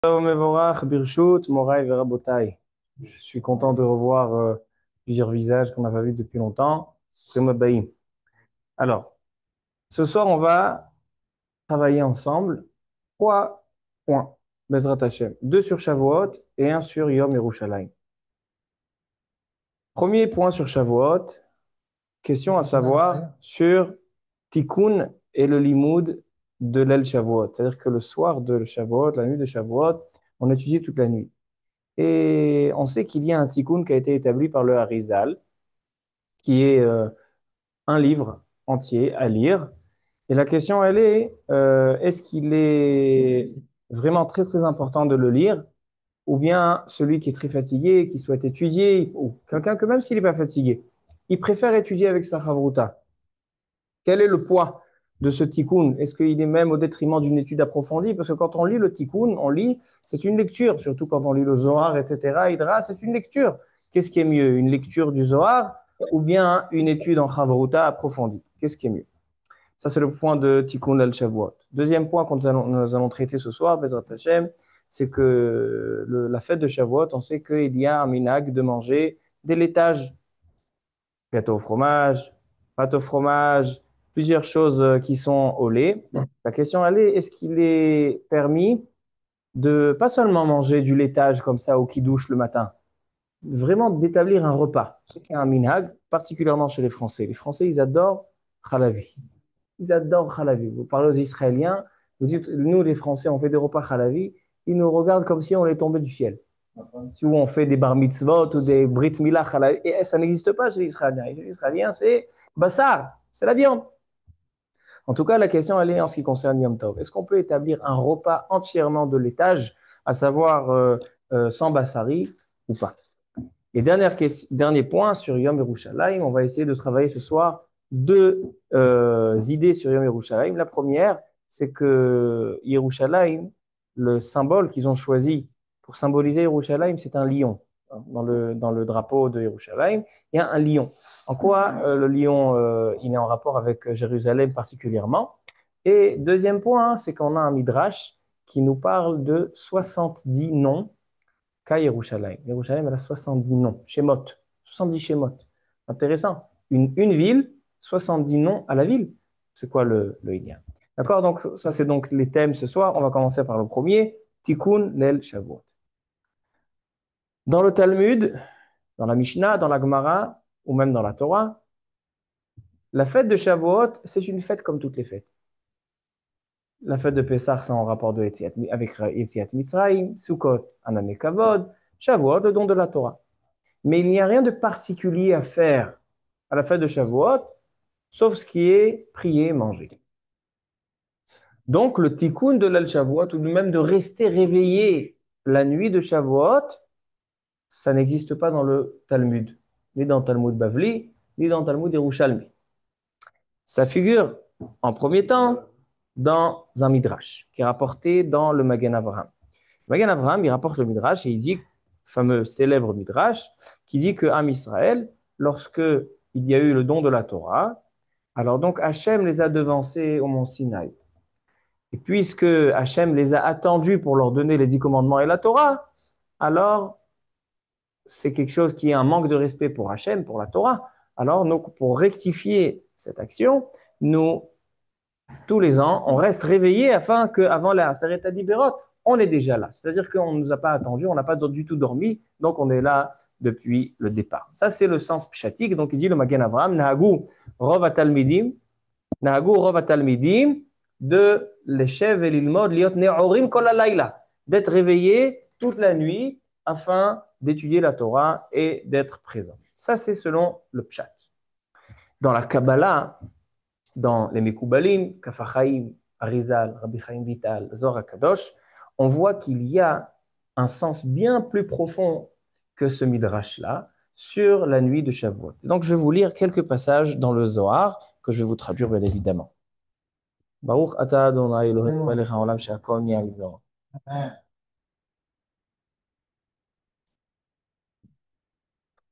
Mevorach, Birshut, Moraï, Verabotai. Je suis content de revoir plusieurs visages qu'on n'a pas vus depuis longtemps. Prima Baïm. Alors, ce soir, on va travailler ensemble 3 points. Bezrat Hashem. 2 sur Shavuot et un sur Yom Yerushalayim. Premier point sur Shavuot, question à savoir sur Tikkun et le Limoud de l'El Shavuot. C'est-à-dire que le soir de Shavuot, la nuit de Shavuot, on étudie toute la nuit. Et on sait qu'il y a un tikkun qui a été établi par le Harizal, qui est un livre entier à lire. Et la question, elle est-ce qu'il est vraiment très, très important de le lire, ou bien celui qui est très fatigué, qui souhaite étudier, ou quelqu'un que même s'il n'est pas fatigué, il préfère étudier avec sa chavruta. Quel est le poids de ce tikkun? Est-ce qu'il est même au détriment d'une étude approfondie? Parce que quand on lit le tikkun, on lit, c'est une lecture, surtout quand on lit le Zohar, etc., Hydra, c'est une lecture. Qu'est-ce qui est mieux? Une lecture du Zohar ou bien une étude en Chavruta approfondie? Qu'est-ce qui est mieux? Ça, c'est le point de Tikkun al-Shavuot. Deuxième point que nous allons traiter ce soir, Bezrat Hashem, c'est que la fête de Shavuot, on sait qu'il y a un minhag de manger des laitages, gâteau au fromage, pâte au fromage, plusieurs choses qui sont au lait. La question, elle est-ce qu'il est permis de pas seulement manger du laitage comme ça au kidouche le matin, vraiment d'établir un repas. C'est qu'il y a un minhag, particulièrement chez les Français. Les Français, ils adorent khalavi. Ils adorent khalavi. Vous parlez aux Israéliens, vous dites, nous les Français, on fait des repas khalavi, ils nous regardent comme si on est tombé du ciel. Si on fait des bar mitzvot ou des brit milah halal, et ça n'existe pas chez les Israéliens. Chez les Israéliens, c'est bassar, c'est la viande. En tout cas, la question, elle est en ce qui concerne Yom Tov. Est-ce qu'on peut établir un repas entièrement de laitage, à savoir sans bassari ou pas? Et dernier point sur Yom Yerushalayim, on va essayer de travailler ce soir 2 idées sur Yom Yerushalayim. La première, c'est que Yerushalayim, le symbole qu'ils ont choisi pour symboliser Yerushalayim, c'est un lion. Dans le drapeau de Yerushalayim, il y a un lion. En quoi le lion il est en rapport avec Jérusalem particulièrement? Et deuxième point, c'est qu'on a un midrash qui nous parle de 70 noms qu'à Yerushalayim. Yerushalayim, elle a 70 noms, Shemot, 70 Shemot. Intéressant. Une ville, 70 noms à la ville. C'est quoi le Inyan? D'accord? Donc, ça, c'est donc les thèmes ce soir. On va commencer par le premier, Tikkun Lel Shavuot. Dans le Talmud, dans la Mishnah, dans la Gemara, ou même dans la Torah, la fête de Shavuot, c'est une fête comme toutes les fêtes. La fête de Pessah, c'est en rapport avec Yetziat Mitzrayim, Sukkot, Anané Kavod, Shavuot, le don de la Torah. Mais il n'y a rien de particulier à faire à la fête de Shavuot, sauf ce qui est prier et manger. Donc, le tikkun de l'Al Shavuot, ou même de rester réveillé la nuit de Shavuot, ça n'existe pas dans le Talmud, ni dans le Talmud Bavli, ni dans le Talmud Yerushalmi. Ça figure, en premier temps, dans un Midrash, qui est rapporté dans le Magen Avraham. Magen Avraham, il rapporte le Midrash et il dit, fameux célèbre Midrash, qui dit que Am Israël, lorsque il y a eu le don de la Torah, alors donc Hachem les a devancés au mont Sinaï. Et puisque Hachem les a attendus pour leur donner les 10 commandements et la Torah, alors c'est quelque chose qui est un manque de respect pour Hachem, pour la Torah. Alors donc, pour rectifier cette action, nous, tous les ans, on reste réveillé afin qu'avant la Aseret Adibérot, on est déjà là. C'est-à-dire qu'on ne nous a pas attendu, on n'a pas du tout dormi, donc on est là depuis le départ. Ça, c'est le sens pshatique. Donc, il dit le Magen Avraham, Nahagu Rov Atalmidim, Nahagu Rov Atalmidim, de l'Eshev et l'Ilmod, Liot Ne'orim Kol Halayla, d'être réveillé toute la nuit afin d'étudier la Torah et d'être présent. Ça, c'est selon le pshat. Dans la Kabbalah, dans les Mekoubalim, Kafachaim, Arizal, Rabbi Chaim Vital, Zohar Kadosh, on voit qu'il y a un sens bien plus profond que ce midrash-là sur la nuit de Shavuot. Donc, je vais vous lire quelques passages dans le Zohar que je vais vous traduire bien évidemment. Baruch ata Adonai Eloheinu melech haolam she'akol nהיה bid'oro.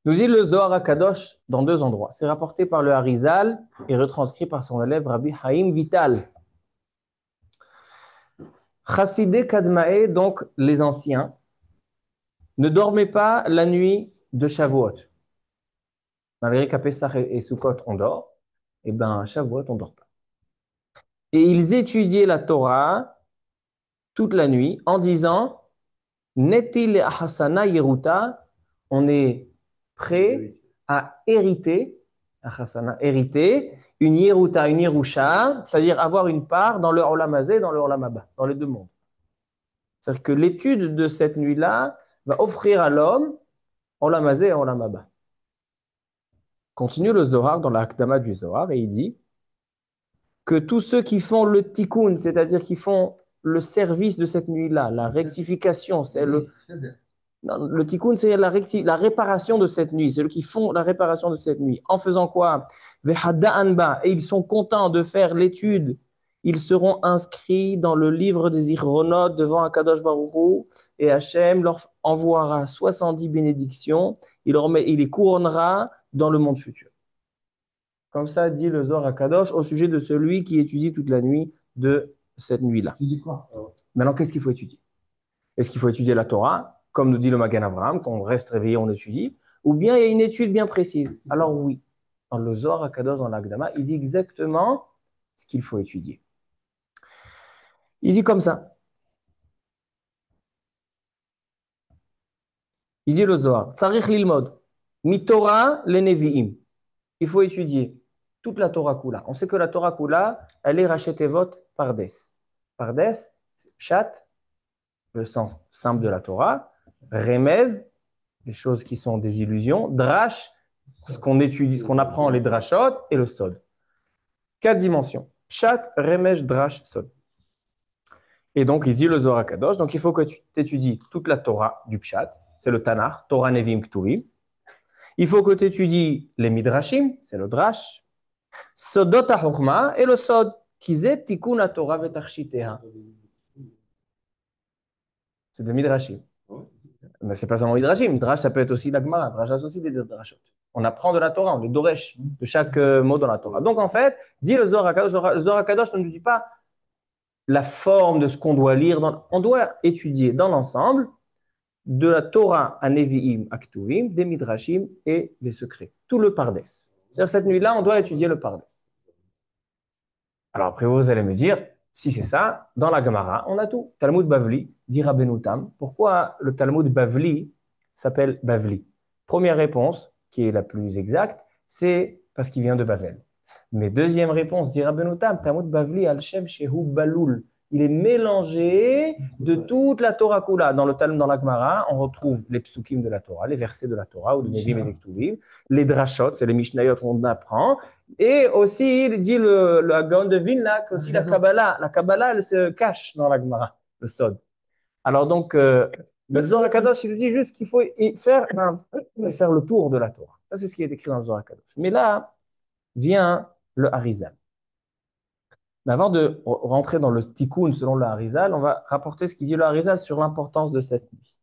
Nous dit le Zohar Kadosh dans 2 endroits. C'est rapporté par le Harizal et retranscrit par son élève Rabbi Chaim Vital. Chassidé Kadmae, donc les anciens, ne dormaient pas la nuit de Shavuot. Malgré qu'à Pessah et Sukkot, on dort, et bien à Shavuot, on ne dort pas. Et ils étudiaient la Torah toute la nuit en disant Netil Hasana Yeruta, on est prêt à hériter, Hasana, hériter une Yeruta, une Yerusha, c'est-à-dire avoir une part dans le Olam Hazé et dans le Olam Haba, dans les deux mondes. C'est-à-dire que l'étude de cette nuit-là va offrir à l'homme Olam Hazé et Olam Haba. Continue le Zohar dans la Hakdama du Zohar et il dit que tous ceux qui font le tikkun, c'est-à-dire qui font le service de cette nuit-là, la rectification, c'est le tikkun, c'est la réparation de cette nuit, c'est ceux qui font la réparation de cette nuit. En faisant quoi? Et ils sont contents de faire l'étude. Ils seront inscrits dans le livre des Ichronot devant Akadosh Baruch Hu, et Hachem leur envoiera 70 bénédictions. Il les couronnera dans le monde futur. Comme ça dit le Zohar Akadosh au sujet de celui qui étudie toute la nuit de cette nuit-là. Tu dis quoi? Maintenant, qu'est-ce qu'il faut étudier? Est-ce qu'il faut étudier la Torah, comme nous dit le Magen Avraham, quand on reste réveillé, on étudie, ou bien il y a une étude bien précise? Alors oui, dans le Zohar Akadosh, dans l'Agdama, il dit exactement ce qu'il faut étudier. Il dit comme ça. Il dit le Zohar, Tzarich lilmod, mi Torah le Nevi'im. Il faut étudier toute la Torah Kula. On sait que la Torah Kula, elle est rachetevot pardes. Pardes, c'est pshat, le sens simple de la Torah. Remez, les choses qui sont des illusions. Drash, ce qu'on étudie, ce qu'on apprend, les drashot, et le sod. 4 dimensions. Pshat, Remesh, Drash, Sod. Et donc, il dit le Zohar Kadosh. Donc, il faut que tu étudies toute la Torah du Pshat. C'est le Tanakh, Torah Nevim Ktuvim. Il faut que tu étudies les Midrashim, c'est le Drash. Sodot HaChokma et le Sod. Kizet Tikkun HaTorah Vetarshiteha. C'est des Midrashim. Mais c'est pas seulement Midrashim. Midrash, ça peut être aussi la Gemara. Drash, c'est aussi des Drashot. On apprend de la Torah, on est Doresh de chaque mot dans la Torah. Donc, en fait, dit le Zohar Kadosh, le Zohar Kadosh ne nous dit pas la forme de ce qu'on doit lire. On doit étudier dans l'ensemble de la Torah à Nevi'im, à Ktuvim, des Midrashim et des secrets. Tout le Pardes. C'est-à-dire, cette nuit-là, on doit étudier le Pardes. Alors après, vous allez me dire, si c'est ça, dans la Gemara, on a tout. Talmud Bavli, dit Rabbeinu Tam. Pourquoi le Talmud Bavli s'appelle Bavli? Première réponse, qui est la plus exacte, c'est parce qu'il vient de Bavel. Mais deuxième réponse, dit Rabbeinu Tam, Talmud Bavli al-Shem Shehu Balul. Il est mélangé de toute la Torah Kula. Dans le Talmud, dans la Gemara, on retrouve les psukim de la Torah, les versets de la Torah, ou de Nevim et des Ktuvim, les drashot, c'est les Mishnayot qu'on apprend, et aussi, il dit le Gaon de Vilna, aussi la Kabbalah. La Kabbalah, elle se cache dans la Gemara, le Sod. Alors donc, le Zohar Kadosh, il dit juste qu'il faut faire le tour de la Torah. Ça, c'est ce qui est écrit dans le Zohar Kadosh. Mais là, vient le Harizal. Mais avant de rentrer dans le Tikkun selon le Harizal, on va rapporter ce qu'il dit le Harizal sur l'importance de cette nuit.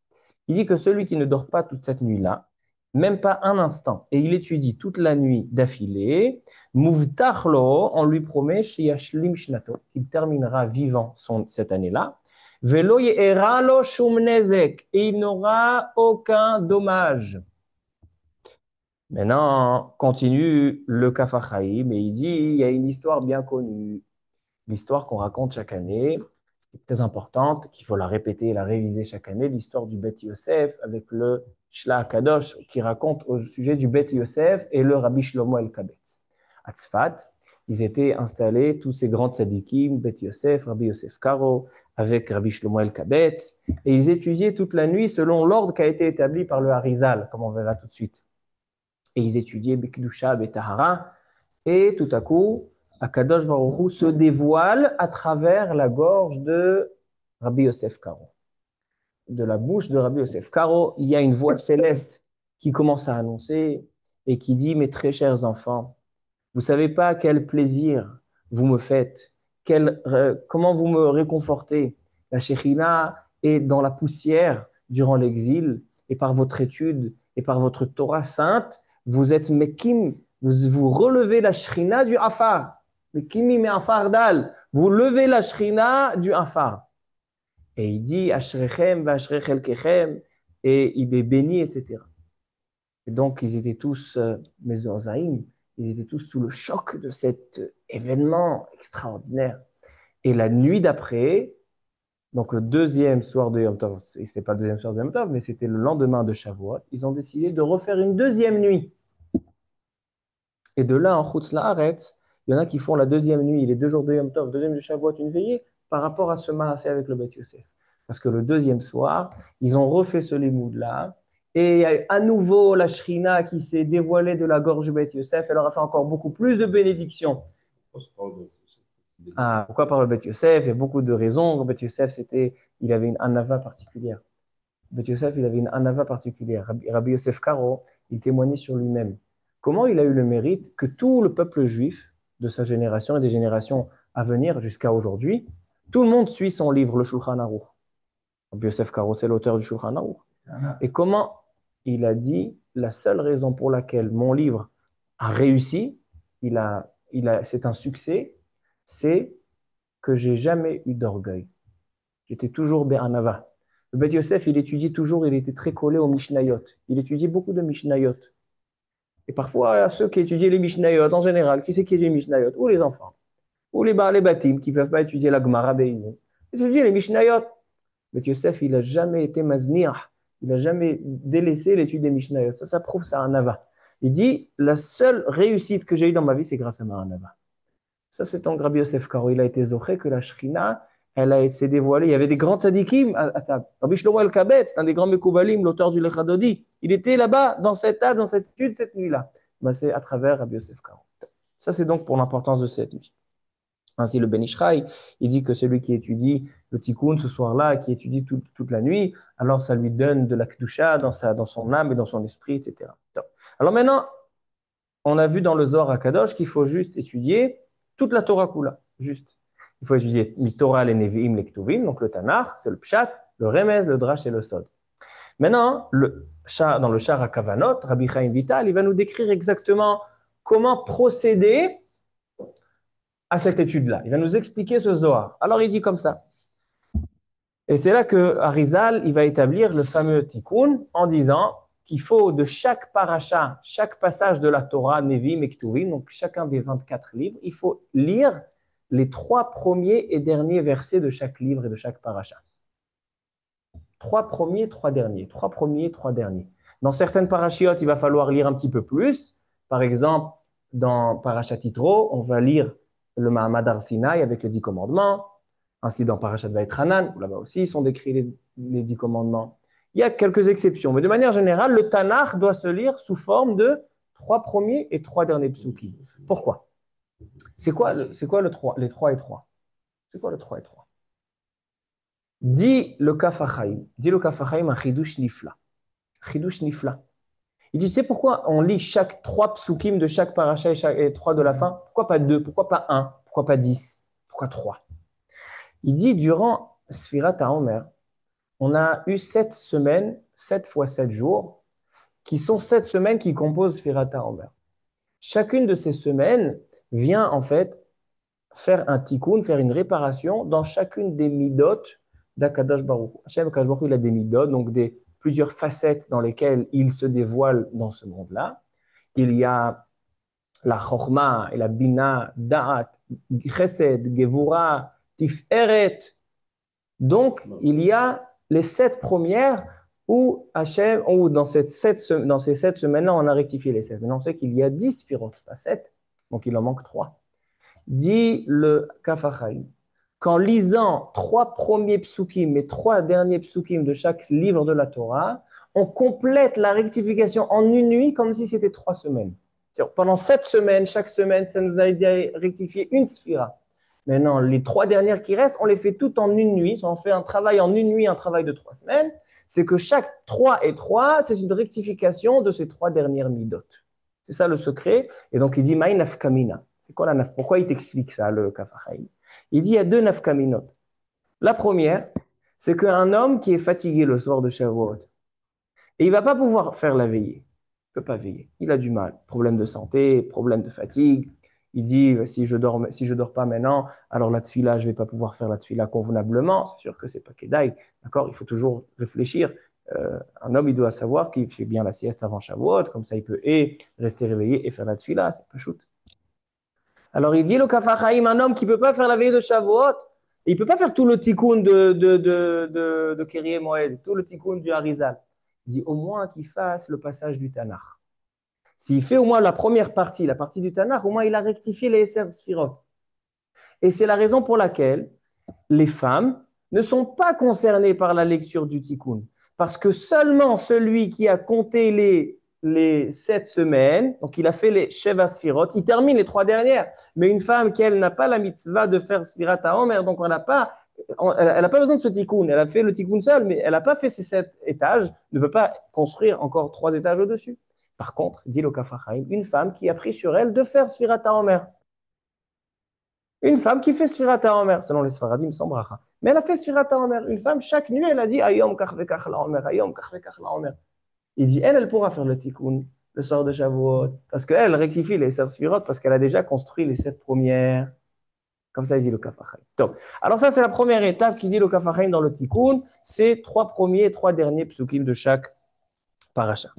Il dit que celui qui ne dort pas toute cette nuit-là, même pas un instant, et il étudie toute la nuit d'affilée, Muvtachlo, on lui promet, Sheyashlim Shnato, qu'il terminera vivant cette année-là, Velo Ye'eralo Shum Nezek, et il n'aura aucun dommage. Maintenant, continue le Kaf HaChaim, et il dit, il y a une histoire bien connue, l'histoire qu'on raconte chaque année, très importante, qu'il faut la répéter et la réviser chaque année, l'histoire du Beth Yosef avec le Shla Kadosh qui raconte au sujet du Beth Yosef et le Rabbi Shlomo El-Kabetz. À Tzfat, ils étaient installés, tous ces grands tzadikim, Beth Yosef, Rabbi Yosef Karo, avec Rabbi Shlomo El-Kabetz, et ils étudiaient toute la nuit selon l'ordre qui a été établi par le Harizal, comme on verra tout de suite. Et ils étudiaient Bekidusha, Betahara, et tout à coup, Akadosh Baruch Hu se dévoile à travers la gorge de Rabbi Yosef Karo. De la bouche de Rabbi Yosef Karo, il y a une voix céleste qui commence à annoncer et qui dit, mes très chers enfants, vous savez pas quel plaisir vous me faites, comment vous me réconfortez. La Shekhinah est dans la poussière durant l'exil et par votre étude et par votre Torah sainte, vous êtes Mekim, vous relevez la Shekhinah du Afar. Mekimi me Afar dal. Vous levez la Shekhinah du Afar. Et il dit Ashrechem, Vashre Chelkechem, et il est béni, etc. Et donc, ils étaient tous, Mezouzaïm, ils étaient tous sous le choc de cet événement extraordinaire. Et la nuit d'après, donc le deuxième soir de Yom Tov, c'était pas le deuxième soir de Yom Tov, mais c'était le lendemain de Shavuot, ils ont décidé de refaire une deuxième nuit. Et de là, en Chutz La'aretz, il y en a qui font la deuxième nuit, les 2 jours de Yom Tov, deuxième de Shavuot, une veillée, par rapport à ce Maaseh avec le Beth Yosef. Parce que le deuxième soir, ils ont refait ce limoud-là, et il y a à nouveau la Shrina qui s'est dévoilée de la gorge du Beth Yosef, elle leur a fait encore beaucoup plus de bénédictions. Ah, pourquoi par le Beth Yosef? Il y a beaucoup de raisons. Le Beth Yosef, il avait une anava particulière. Beth Yosef, il avait une anava particulière. Rabbi Yosef Karo, il témoignait sur lui-même. Comment il a eu le mérite que tout le peuple juif de sa génération et des générations à venir jusqu'à aujourd'hui, tout le monde suit son livre, le Shulchan Aruch. Rabbi Yosef Karo, c'est l'auteur du Shulchan Aruch. Et comment il a dit, la seule raison pour laquelle mon livre a réussi, c'est un succès, c'est que j'ai jamais eu d'orgueil. J'étais toujours Be'anava. Le Beth Yosef, il étudie toujours, il était très collé aux Mishnayot. Il étudiait beaucoup de Mishnayot. Et parfois, ceux qui étudient les Mishnayot, en général, qui c'est qui étudie les Mishnayot? Ou les enfants, ou les Batim, qui ne peuvent pas étudier la Gemara Be'inu. Ils étudient les Mishnayot. Beth Yosef, il n'a jamais été maznir. Il n'a jamais délaissé l'étude des Mishnayot. Ça prouve ça un Nava. Il dit, la seule réussite que j'ai eue dans ma vie, c'est grâce à Maranava. Ça, c'est en Rabbi Yosef Karo. Il a été zoché que la Shrina, s'est dévoilée. Il y avait des grands tzadikim à table. Rabbi Shlomo El-Kabetz, un des grands Mekoubalim, l'auteur du Lechadodi, il était là-bas, dans cette table, dans cette étude, cette nuit-là. Ben, c'est à travers Rabbi Yosef Karo. Ça, c'est donc pour l'importance de cette nuit. Ainsi, le Ben Ishraï, il dit que celui qui étudie le Tikkun ce soir-là, qui étudie toute la nuit, alors ça lui donne de la Kedusha dans son âme et dans son esprit, etc. Alors maintenant, on a vu dans le Zohar HaKadosh qu'il faut juste étudier toute la Torah Kula, juste. Il faut étudier Mitorah, les Nevi'im, les Ktuvim, donc le Tanakh, c'est le Pshat, le Remez, le Drash et le Sod. Maintenant, dans le Shar HaKavanot, Rabbi Chaim Vital, il va nous décrire exactement comment procéder à cette étude-là. Il va nous expliquer ce Zohar. Alors il dit comme ça. Et c'est là que Arizal, il va établir le fameux Tikkun en disant qu'il faut de chaque paracha, chaque passage de la Torah, Nevi'im et Ktuvim, donc chacun des 24 livres, il faut lire les 3 premiers et derniers versets de chaque livre et de chaque paracha. 3 premiers, 3 derniers. 3 premiers, 3 derniers. Dans certaines parachiotes, il va falloir lire un petit peu plus. Par exemple, dans Parashat Yitro, on va lire le Mahamad Har Sinaï avec les 10 commandements. Ainsi, dans Parashat Vaïtranan, là-bas aussi, ils sont décrits les 10 commandements. Il y a quelques exceptions, mais de manière générale, le Tanakh doit se lire sous forme de 3 premiers et 3 derniers psukim. Pourquoi? C'est quoi le 3, les 3 et 3? C'est quoi le 3 et 3? Dit le Kaf HaChaim, un chidush nifla. Chidush nifla. Il dit, tu sais pourquoi on lit chaque 3 psukim de chaque paracha et 3 de la fin? Pourquoi pas 2? Pourquoi pas 1? Pourquoi pas 10? Pourquoi 3? Il dit, durant Sfirat HaOmer, on a eu 7 semaines, 7 fois 7 jours, qui sont 7 semaines qui composent Sfirat HaOmer. Chacune de ces semaines vient en fait faire un tikkun, faire une réparation dans chacune des midot d'Akadosh Baruch Hu. Hashem Akadosh Baruch Hu, il a des midot, donc plusieurs facettes dans lesquelles il se dévoile dans ce monde-là. Il y a la chorma et la bina, da'at, chesed, gevura, tiferet. Donc, il y a les 7 premières où Hashem, ou dans ces 7 semaines-là, on a rectifié les 7. Maintenant, on sait qu'il y a 10 sphirotes, pas 7, donc il en manque 3. Dit le Kaf HaChaim, qu'en lisant 3 premiers psukim et 3 derniers psukim de chaque livre de la Torah, on complète la rectification en une nuit comme si c'était 3 semaines. C'est-à-dire, pendant 7 semaines, chaque semaine, ça nous a aidé à rectifier une sphira. Maintenant, les 3 dernières qui restent, on les fait toutes en une nuit. On fait un travail en une nuit, un travail de 3 semaines. C'est que chaque 3 et 3, c'est une rectification de ces 3 dernières midot. C'est ça le secret. Et donc, il dit, Maï nafkamina. C'est quoi la naf? Pourquoi il t'explique ça, le Kaf HaChaim? Il dit, il y a 2 nafkaminot. La première, c'est qu'un homme qui est fatigué le soir de Shavuot, et il ne va pas pouvoir faire la veillée. Il ne peut pas veiller. Il a du mal. Problème de santé, problème de fatigue. Il dit, si je dors pas maintenant, alors la tfila, je vais pas pouvoir faire la tfila convenablement. C'est sûr que c'est pas kedaï. D'accord? Il faut toujours réfléchir. Un homme, il doit savoir qu'il fait bien la sieste avant Shavuot, comme ça il peut et rester réveillé et faire la tfila. C'est pas shoot. Alors il dit le Kaf HaChaim, un homme qui peut pas faire la veille de Shavuot, il peut pas faire tout le tikkun de Kyrie Moed, tout le tikkun du Harizal. Il dit au moins qu'il fasse le passage du Tanakh. S'il fait au moins la première partie, la partie du Tanakh, au moins il a rectifié les Esser Sfirot. Et c'est la raison pour laquelle les femmes ne sont pas concernées par la lecture du tikkun. Parce que seulement celui qui a compté les 7 semaines, donc il a fait les Sheva Sfirot, il termine les 3 dernières. Mais une femme qui, elle, n'a pas la mitzvah de faire Sfirat HaOmer, donc elle n'a pas besoin de ce tikkun. Elle a fait le tikkun seul, mais elle n'a pas fait ces 7 étages, ne peut pas construire encore 3 étages au-dessus. Par contre, dit le Kaf HaChaim, une femme qui a pris sur elle de faire Sfirat HaOmer. Une femme qui fait Sfirat HaOmer, selon les Sfaradim, sans bracha. Mais elle a fait Sfirat HaOmer. Une femme, chaque nuit, elle a dit Ayom kach vekach laOmer, Ayom kach vekach laOmer. Il dit, elle pourra faire le tikkun le soir de Shavuot. Parce qu'elle rectifie les 7 Sfirot parce qu'elle a déjà construit les 7 premières. Comme ça, il dit le Kaf HaChaim. Donc, alors ça, c'est la première étape qui dit le Kaf HaChaim dans le tikkun. C'est 3 premiers et 3 derniers psukim de chaque paracha.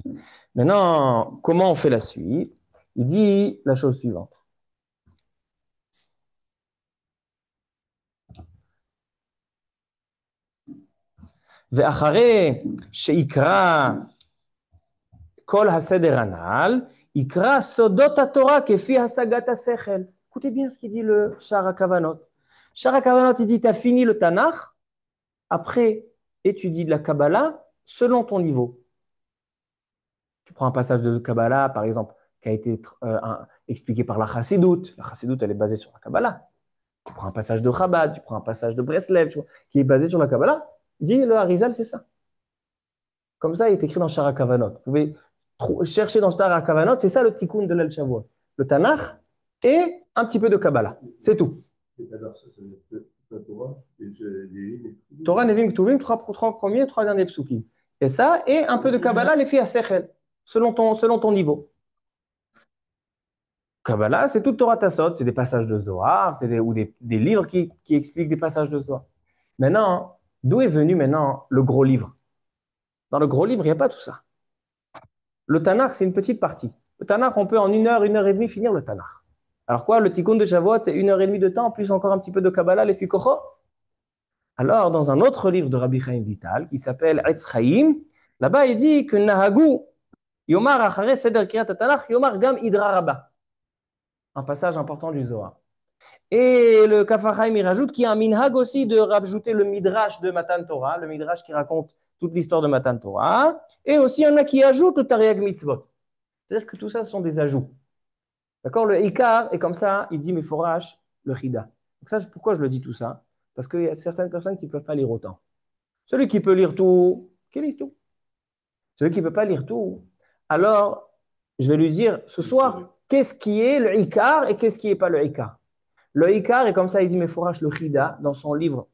Maintenant, comment on fait la suite? Il dit la chose suivante. ואחרי שיקרא כל הסדר הנ"ל, יקרא סודות התורה כפי השגת השכל. Écoutez bien ce qu'il dit le Sha'ar HaKavanot. Sha'ar HaKavanot, il dit, tu as fini le Tanakh, après, étudie de la Kabbalah selon ton niveau. Tu prends un passage de Kabbalah, par exemple, qui a été expliqué par la Chassidoute. La Chassidoute, elle est basée sur la Kabbalah. Tu prends un passage de Chabad, tu prends un passage de Breslev, qui est basé sur la Kabbalah. Dit le Harizal, c'est ça. Comme ça, il est écrit dans Sha'ar HaKavanot. Vous pouvez chercher dans Sha'ar HaKavanot, c'est ça le tikkun de l'El Shavuot. Le Tanakh et un petit peu de Kabbalah. C'est tout. Torah, Nevim, Ktuvim, 3 premiers, 3 derniers psukim. Et ça, et un peu de Kabbalah, les filles à Sechel, selon ton niveau. Kabbalah, c'est tout Torah Tassot, c'est des passages de Zohar, ou des livres qui expliquent des passages de Zohar. Maintenant, d'où est venu maintenant le gros livre? Dans le gros livre, il n'y a pas tout ça. Le Tanakh, c'est une petite partie. Le Tanakh, on peut en 1 heure, 1 heure et demie finir le Tanakh. Alors quoi, le tikkun de Shavuot, c'est 1 heure et demie de temps, plus encore un petit peu de Kabbalah, les Fikocho. Alors, dans un autre livre de Rabbi Chaim Vital, qui s'appelle Etz Chaim, là-bas, il dit que Nahagu, Yomar Achare Seder Kriyat Tanakh, Yomar Gam Idra Rabba. Un passage important du Zohar. Et le Kaf HaChaim, il rajoute qu'il y a un minhag aussi de rajouter le midrash de Matan Torah, le midrash qui raconte toute l'histoire de Matan Torah. Et aussi, il y en a qui ajoutent le Tariag Mitzvot. C'est-à-dire que tout ça, ce sont des ajouts. D'accord? Le Ikar est comme ça, il dit Meforash, le Chida. Donc ça, pourquoi je le dis tout ça? Parce qu'il y a certaines personnes qui ne peuvent pas lire autant. Celui qui peut lire tout, qu'il lise tout. Celui qui ne peut pas lire tout, alors je vais lui dire ce soir, qu'est-ce qui est le Ikar et qu'est-ce qui n'est pas le Ikar? Le Ikar est comme ça, il dit Meforash, le Chida, dans son livre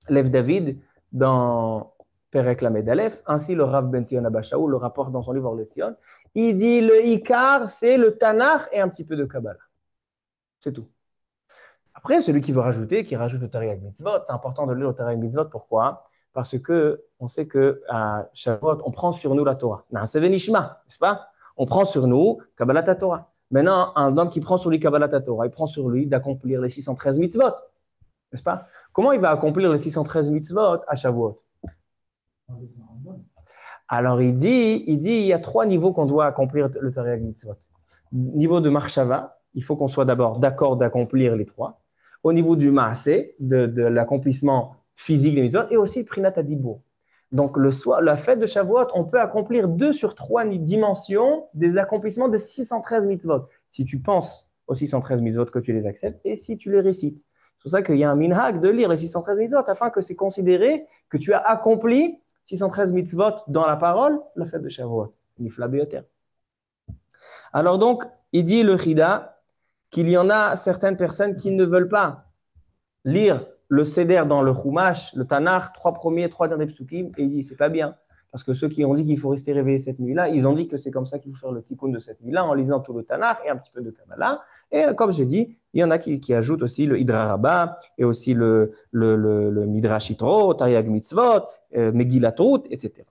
Lev David, dans Perek Lamed Aleph, ainsi le Rav Ben Zion Abba Shaul le rapporte dans son livre Or Letzion. Il dit le Ikar, c'est le Tanakh et un petit peu de Kabbalah. C'est tout. Après, celui qui veut rajouter, qui rajoute le Tariag Mitzvot, c'est important de lire le Tariag Mitzvot. Pourquoi? Parce que on sait qu'à Shavuot, on prend sur nous la Torah. C'est Venishma, n'est-ce pas? On prend sur nous Kabbalat Torah. Maintenant, un homme qui prend sur lui Kabbalat Torah, il prend sur lui d'accomplir les 613 mitzvot, n'est-ce pas? Comment il va accomplir les 613 mitzvot à Shavuot? Alors il y a 3 niveaux qu'on doit accomplir le Tariag Mitzvot. Niveau de Marshava, il faut qu'on soit d'abord d'accord d'accomplir les 3. Au niveau du Maaseh, de l'accomplissement physique des mitzvot, et aussi Prinat Adibur. Donc la fête de Shavuot, on peut accomplir 2 sur 3 dimensions des accomplissements des 613 mitzvot. Si tu penses aux 613 mitzvot que tu les acceptes, et si tu les récites. C'est pour ça qu'il y a un minhag de lire les 613 mitzvot, afin que c'est considéré que tu as accompli 613 mitzvot dans la parole, la fête de Shavuot. Nifla beyoter. Alors donc, il dit le Chida qu'il y en a certaines personnes qui ne veulent pas lire le Seder dans le Chumash, le Tanakh, 3 premiers, 3 derniers psukim, et il dit c'est pas bien. Parce que ceux qui ont dit qu'il faut rester réveillé cette nuit-là, ils ont dit que c'est comme ça qu'il faut faire le tikkun de cette nuit-là, en lisant tout le Tanakh et un petit peu de Kabbalah. Et comme j'ai dit, il y en a qui ajoutent aussi le Hidra Rabbah et aussi le Midrash Yitro, Taryag Mitzvot, Megillat Ruth, etc.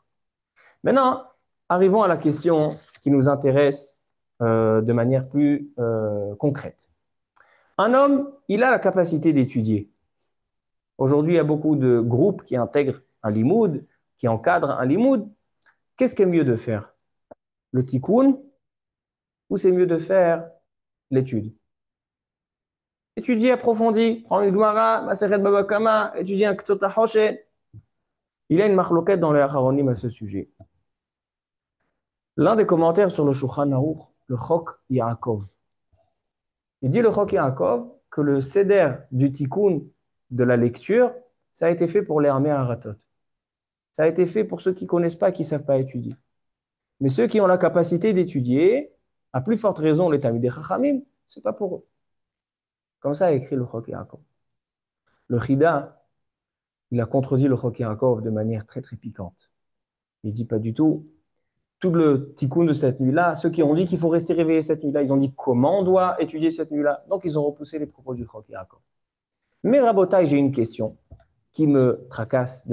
Maintenant, arrivons à la question qui nous intéresse de manière plus concrète. Un homme, il a la capacité d'étudier. Aujourd'hui, il y a beaucoup de groupes qui intègrent un limoud, qui encadrent un limoud. Qu'est-ce qui est mieux de faire? Le tikkun ou c'est mieux de faire l'étude? Étudier approfondi, prendre une Gemara, Masechet Baba Kama, étudier un Ktsot HaHoshen. Il y a une marloquette dans les Acharonim à ce sujet. L'un des commentaires sur le Shulchan Aruch, le Chok Yaakov, il dit le Chok Yaakov que le seder du tikkun de la lecture, ça a été fait pour les armées Haratot. Ça a été fait pour ceux qui ne connaissent pas, qui ne savent pas étudier. Mais ceux qui ont la capacité d'étudier, à plus forte raison les Talmidei Chachamim, ce n'est pas pour eux. Comme ça a écrit le Chok Yaakov. Le Chida, il a contredit le Chok Yaakov de manière très très piquante. Il dit pas du tout. Tout le tikkun de cette nuit-là, ceux qui ont dit qu'il faut rester réveillé cette nuit-là, ils ont dit comment on doit étudier cette nuit-là. Donc ils ont repoussé les propos du Chok Yaakov. Mais Rabotai, j'ai une question qui me tracasse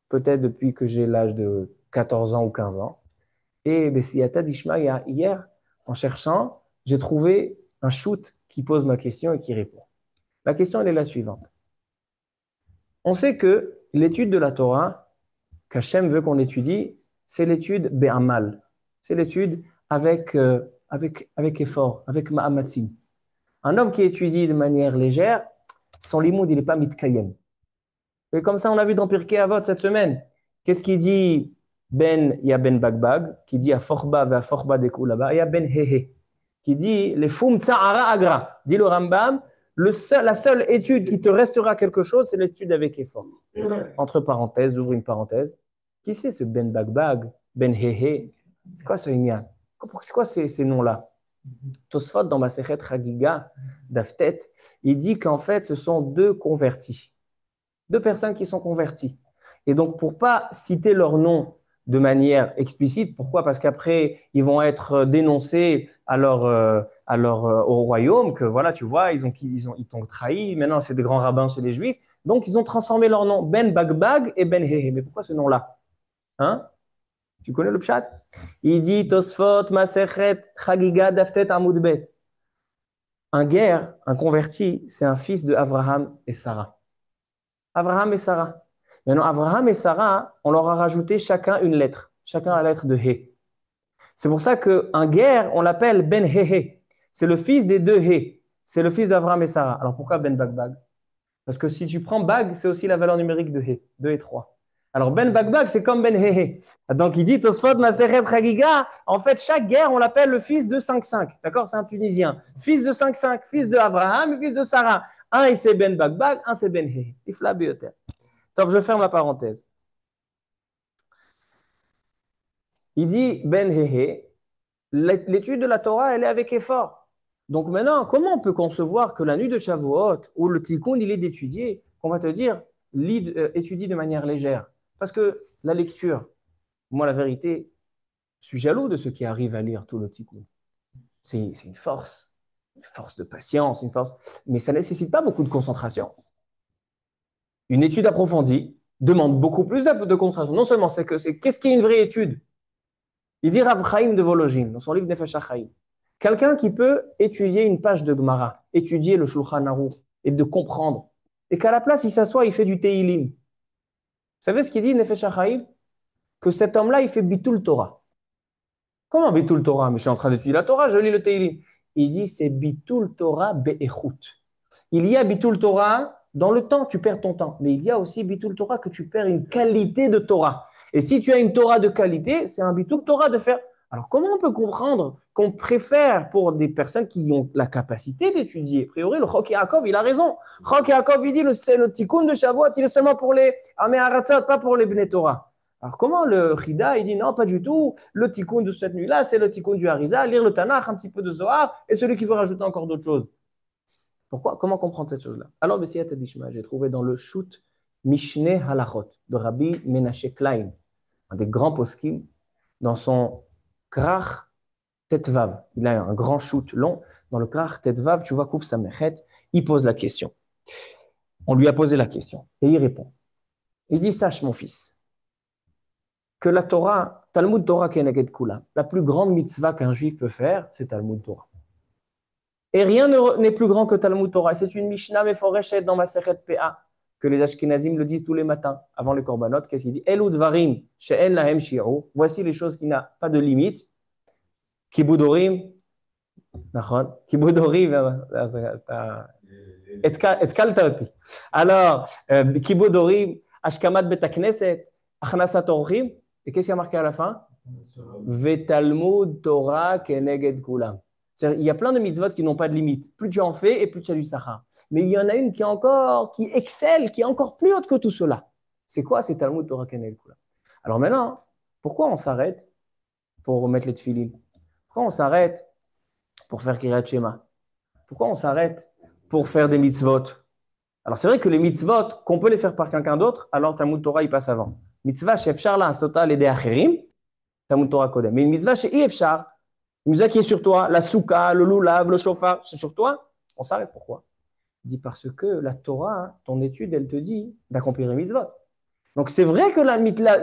peut-être depuis que j'ai l'âge de 14 ans ou 15 ans. Et Bessiyata Dishmaya, hier, en cherchant, j'ai trouvé un shoot qui pose ma question et qui répond. La question, elle est la suivante. On sait que l'étude de la Torah, qu'Hachem veut qu'on étudie, c'est l'étude be'amal. C'est l'étude avec effort, avec ma'amatzim. Un homme qui étudie de manière légère, son limoud, il n'est pas mitkayem. Et comme ça, on a vu dans Pirkei Avot cette semaine. Qu'est-ce qu'il dit il y a Ben Bagbag, qui dit à Forba va Forba dekou là-bas, il y a Ben Hehe, qui dit les Fum Tsa'ara Agra. Dit le Rambam, la seule étude qui te restera quelque chose, c'est l'étude avec effort. Entre parenthèses, ouvre une parenthèse. Qui c'est ce Ben Bagbag, Ben Hehe? C'est quoi ce Inyan? C'est quoi ces noms-là? Tosfot, dans Masechet Chagiga, d'Aftet, il dit qu'en fait, ce sont deux convertis. Deux personnes qui sont converties. Et donc, pour pas citer leur nom de manière explicite, pourquoi? Parce qu'après, ils vont être dénoncés au royaume, que voilà, tu vois, ils t'ont trahi, maintenant c'est des grands rabbins chez les Juifs. Donc, ils ont transformé leur nom Ben Bagbag et Ben Hehe. Mais pourquoi ce nom-là? Hein? Tu connais le pshat? Il dit Tosfot, Masechet, Chagiga, Daftet, Amoudbet. Un guerre, un converti, c'est un fils de Abraham et Sarah. Abraham et Sarah. Maintenant, Abraham et Sarah, on leur a rajouté chacun une lettre, chacun la lettre de He. C'est pour ça qu'un guerre, on l'appelle Ben Hehe. C'est le fils des deux He. C'est le fils d'Abraham et Sarah. Alors pourquoi Ben Bagbag? Parce que si tu prends Bag, c'est aussi la valeur numérique de He, 2 et 3. Alors Ben Bagbag, c'est comme Ben Hehe. Donc il dit Tosfot Masechet Chagiga, en fait, chaque guerre, on l'appelle le fils de 5-5. D'accord? C'est un Tunisien. Fils de 5-5, fils de Abraham et fils de Sarah. Un, c'est Ben Bagbag, un, c'est Ben Hehe. Ifla Beoter. Donc, je ferme la parenthèse. Il dit, Ben Hehe, l'étude de la Torah, elle est avec effort. Donc maintenant, comment on peut concevoir que la nuit de Shavuot, où le tikkun, il est d'étudier, qu'on va te dire, étudie de manière légère? Parce que la lecture, moi, la vérité, je suis jaloux de ceux qui arrivent à lire tout le tikkun. C'est une force de patience, une force, mais ça ne nécessite pas beaucoup de concentration. Une étude approfondie demande beaucoup plus de concentration. Non seulement qu'est-ce qui est une vraie étude? Il dit Rav Chaim de Volojin, dans son livre Nefesh HaChaim, quelqu'un qui peut étudier une page de Gemara, étudier le Shulchan Aruch et de comprendre, et qu'à la place, il s'assoit, il fait du Teilim. Vous savez ce qu'il dit Nefesh HaChaim? Que cet homme-là, il fait Bitul Torah. Comment Bitul Torah? Mais je suis en train d'étudier la Torah, je lis le Teilim. Il dit c'est Bitul Torah Be'echut. Il y a Bitul Torah, dans le temps, tu perds ton temps. Mais il y a aussi Bitul Torah que tu perds une qualité de Torah. Et si tu as une Torah de qualité, c'est un Bitul Torah de faire. Alors, comment on peut comprendre qu'on préfère pour des personnes qui ont la capacité d'étudier? A priori, le Chok Yaakov, il a raison. Chok Yaakov, il dit le tikkun de Shavuot, il est seulement pour les Amé Haratzot, pas pour les Bnei Torah. Alors, comment le Chida, il dit non, pas du tout. Le tikkun de cette nuit-là, c'est le tikkun du Harizah, lire le Tanakh, un petit peu de Zohar, et celui qui veut rajouter encore d'autres choses. Pourquoi? Comment comprendre cette chose-là? Alors, Bessiyat Adishma, j'ai trouvé dans le Shoot Mishneh Halachot de Rabbi Menashe Klein. un des grands poskim, dans son Krach Tetvav. Il a un grand shoot long. Dans le Krach Tetvav, tu vois Kouf Samechet, il pose la question. On lui a posé la question et il répond. Il dit, sache mon fils, que la Torah, Talmud Torah Keneged Kula, la plus grande mitzvah qu'un juif peut faire, c'est Talmud Torah. Et rien n'est plus grand que Talmud Torah. C'est une Mishnah Meforeshet dans ma Sechet PA, que les Ashkenazim le disent tous les matins, avant les korbanot. Qu'est-ce qu'il dit? Elu dvarim she'en lahem shi'ur. Voici les choses qui n'ont pas de limite. Kibudorim, nachon. Kibudorim, התקלת אותי. Alors, kibudorim, ashkamat betakneset, achnasat orchim. Et qu'est-ce qu'il y a marqué à la fin? Vetalmud Torah keneged kulam. Il y a plein de mitzvot qui n'ont pas de limite. Plus tu en fais et plus tu as du sachar. Mais il y en a une qui est encore, qui excelle, qui est encore plus haute que tout cela. C'est quoi? C'est Talmud Torah keneged kulam. Alors maintenant, pourquoi on s'arrête pour remettre les tefilines? Pourquoi on s'arrête pour faire Kiryat Shema? Pourquoi on s'arrête pour faire des mitzvot? Alors c'est vrai que les mitzvot, qu'on peut les faire par quelqu'un d'autre, alors Talmud Torah, il passe avant. Mitzvah, chef Charla, Asota, les Acherim, Talmud Torah Kodem. Mais une mitzvah chez Ifshar, une mitzvah qui est sur toi, la souka, le loulav, le chauffard, c'est sur toi, on s'arrête. Pourquoi? Il dit parce que la Torah, ton étude, elle te dit d'accomplir les mitzvot. Donc c'est vrai que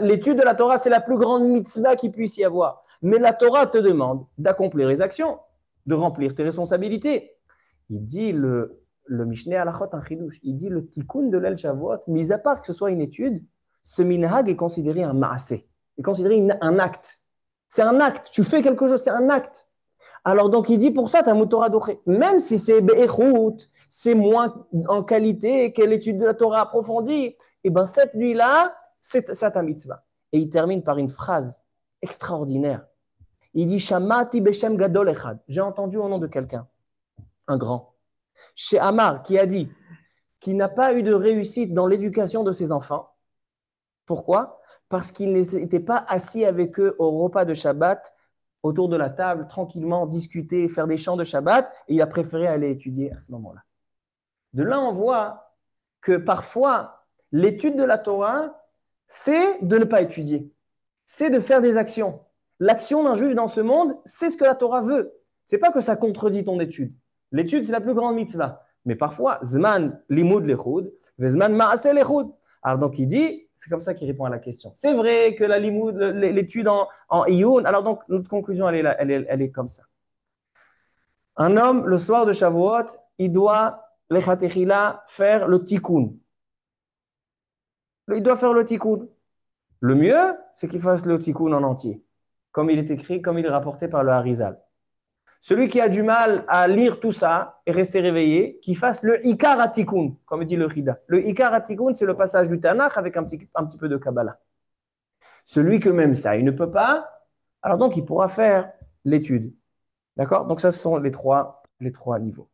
l'étude de la Torah, c'est la plus grande mitzvah qu'il puisse y avoir. Mais la Torah te demande d'accomplir les actions, de remplir tes responsabilités. Il dit le Mishneh Halachot un chidouche, il dit le tikkun de l'El Shavuot, mis à part que ce soit une étude, ce minhag est considéré un maasé, est considéré un acte. C'est un acte, tu fais quelque chose, c'est un acte. Alors donc il dit pour ça, tu as un Torah doché. Même si c'est be'echut, c'est moins en qualité que l'étude de la Torah approfondie, et bien cette nuit-là, c'est ça ta mitzvah. Et il termine par une phrase extraordinaire. Il dit Shamati beshem gadol echad. J'ai entendu au nom de quelqu'un, un grand, chez Amar, qui a dit qu'il n'a pas eu de réussite dans l'éducation de ses enfants. Pourquoi? Parce qu'il n'était pas assis avec eux au repas de Shabbat, autour de la table, tranquillement, discuter, faire des chants de Shabbat, et il a préféré aller étudier à ce moment-là. De là, on voit que parfois, l'étude de la Torah, c'est de ne pas étudier, c'est de faire des actions. L'action d'un juif dans ce monde, c'est ce que la Torah veut. C'est pas que ça contredit ton étude. L'étude, c'est la plus grande mitzvah. Mais parfois, zman limud lechud, zman maase lechud. Alors donc, il dit, c'est comme ça qu'il répond à la question. C'est vrai que la limoud, l'étude en iyun, alors donc, notre conclusion, elle est comme ça. Un homme, le soir de Shavuot, il doit, lechatechila, faire le tikkun. Il doit faire le tikkun. Le mieux, c'est qu'il fasse le tikkun en entier, comme il est écrit, comme il est rapporté par le Harizal. Celui qui a du mal à lire tout ça et rester réveillé, qu'il fasse le Ikar HaTikun, comme dit le Rida. Le Ikar HaTikun, c'est le passage du Tanakh avec un petit peu de Kabbalah. Celui que même ça, il ne peut pas, alors donc il pourra faire l'étude. D'accord? Donc ça, ce sont les trois niveaux.